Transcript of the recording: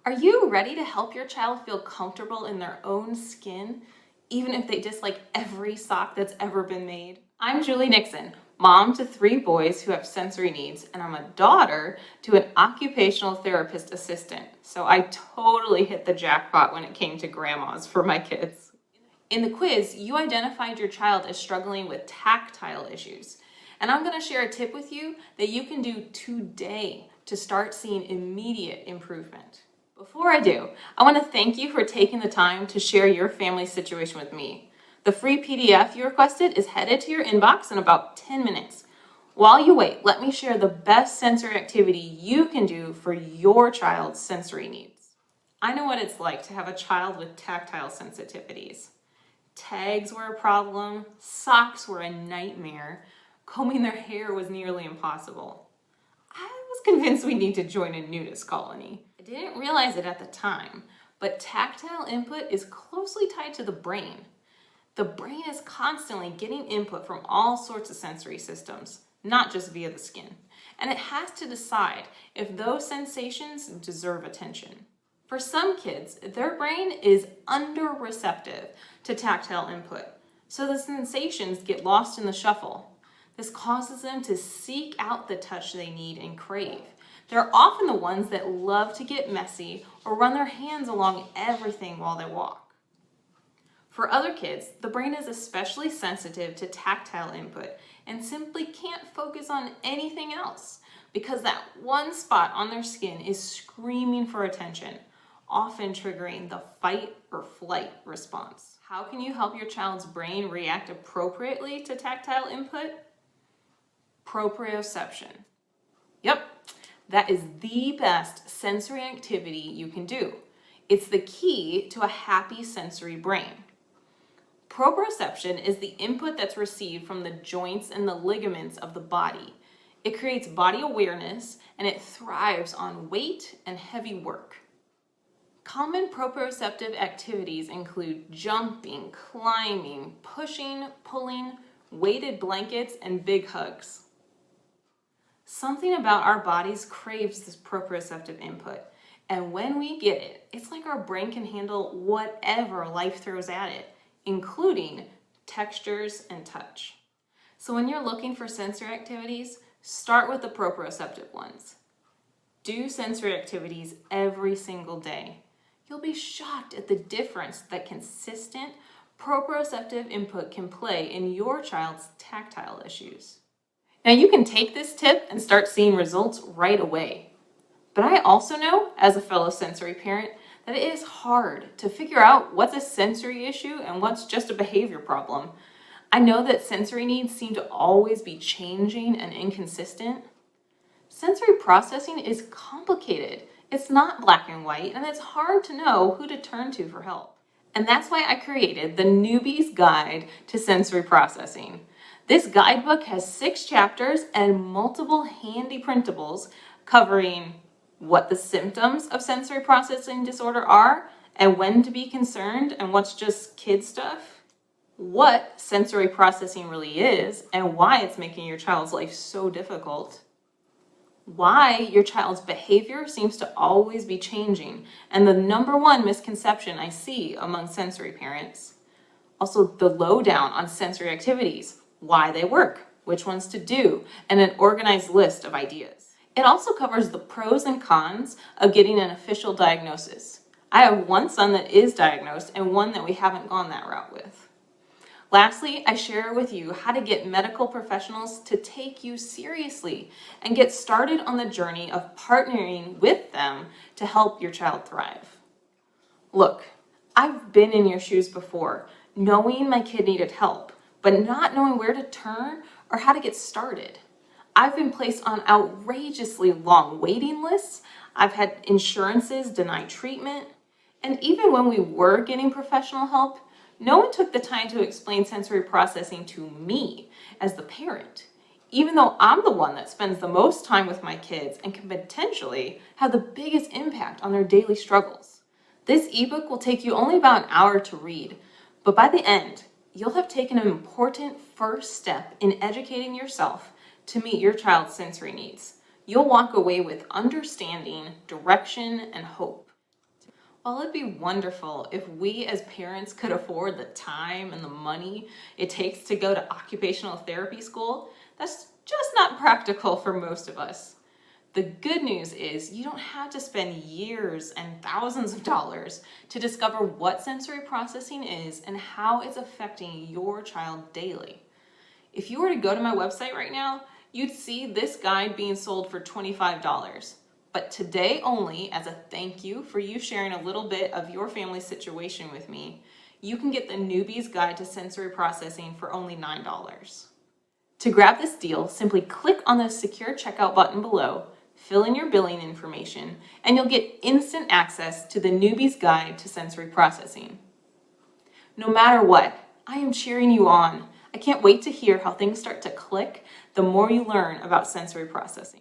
Are you ready to help your child feel comfortable in their own skin, even if they dislike every sock that's ever been made? I'm Julie Nixon, mom to 3 boys who have sensory needs, and I'm a daughter to an occupational therapist assistant. So I totally hit the jackpot when it came to grandmas for my kids. In the quiz, you identified your child as struggling with tactile issues. And I'm going to share a tip with you that you can do today to start seeing immediate improvement. Before I do, I want to thank you for taking the time to share your family situation with me. The free PDF you requested is headed to your inbox in about 10 minutes. While you wait, let me share the best sensory activity you can do for your child's sensory needs. I know what it's like to have a child with tactile sensitivities. Tags were a problem, socks were a nightmare, combing their hair was nearly impossible. I was convinced we need to join a nudist colony. I didn't realize it at the time, but tactile input is closely tied to the brain. The brain is constantly getting input from all sorts of sensory systems, not just via the skin, and it has to decide if those sensations deserve attention. For some kids, their brain is under-receptive to tactile input, so the sensations get lost in the shuffle. This causes them to seek out the touch they need and crave. They're often the ones that love to get messy or run their hands along everything while they walk. For other kids, the brain is especially sensitive to tactile input and simply can't focus on anything else because that one spot on their skin is screaming for attention, often triggering the fight or flight response. How can you help your child's brain react appropriately to tactile input? Proprioception. Yep, that is the best sensory activity you can do. It's the key to a happy sensory brain. Proprioception is the input that's received from the joints and the ligaments of the body. It creates body awareness and it thrives on weight and heavy work. Common proprioceptive activities include jumping, climbing, pushing, pulling, weighted blankets, and big hugs. Something about our bodies craves this proprioceptive input, and when we get it, it's like our brain can handle whatever life throws at it, including textures and touch. So when you're looking for sensory activities, start with the proprioceptive ones. Do sensory activities every single day. You'll be shocked at the difference that consistent proprioceptive input can play in your child's tactile issues. Now you can take this tip and start seeing results right away. But I also know, as a fellow sensory parent, that it is hard to figure out what's a sensory issue and what's just a behavior problem. I know that sensory needs seem to always be changing and inconsistent. Sensory processing is complicated. It's not black and white, and it's hard to know who to turn to for help. And that's why I created the Newbie's Guide to Sensory Processing. This guidebook has 6 chapters and multiple handy printables covering what the symptoms of sensory processing disorder are and when to be concerned and what's just kid stuff, what sensory processing really is and why it's making your child's life so difficult, why your child's behavior seems to always be changing, and the #1 misconception I see among sensory parents. Also, the lowdown on sensory activities, why they work, which ones to do, and an organized list of ideas. It also covers the pros and cons of getting an official diagnosis. I have one son that is diagnosed and one that we haven't gone that route with. Lastly, I share with you how to get medical professionals to take you seriously and get started on the journey of partnering with them to help your child thrive. Look, I've been in your shoes before, knowing my kid needed help, but not knowing where to turn or how to get started. I've been placed on outrageously long waiting lists. I've had insurances deny treatment. And even when we were getting professional help, no one took the time to explain sensory processing to me as the parent, even though I'm the one that spends the most time with my kids and can potentially have the biggest impact on their daily struggles. This ebook will take you only about an hour to read, but by the end, you'll have taken an important first step in educating yourself to meet your child's sensory needs. You'll walk away with understanding, direction, and hope. Well, it'd be wonderful if we as parents could afford the time and the money it takes to go to occupational therapy school. That's just not practical for most of us. The good news is you don't have to spend years and thousands of dollars to discover what sensory processing is and how it's affecting your child daily. If you were to go to my website right now, you'd see this guide being sold for $25. But today only, as a thank you for you sharing a little bit of your family's situation with me, you can get the Newbie's Guide to Sensory Processing for only $9. To grab this deal, simply click on the secure checkout button below, fill in your billing information, and you'll get instant access to the Newbie's Guide to Sensory Processing. No matter what, I am cheering you on. I can't wait to hear how things start to click the more you learn about sensory processing.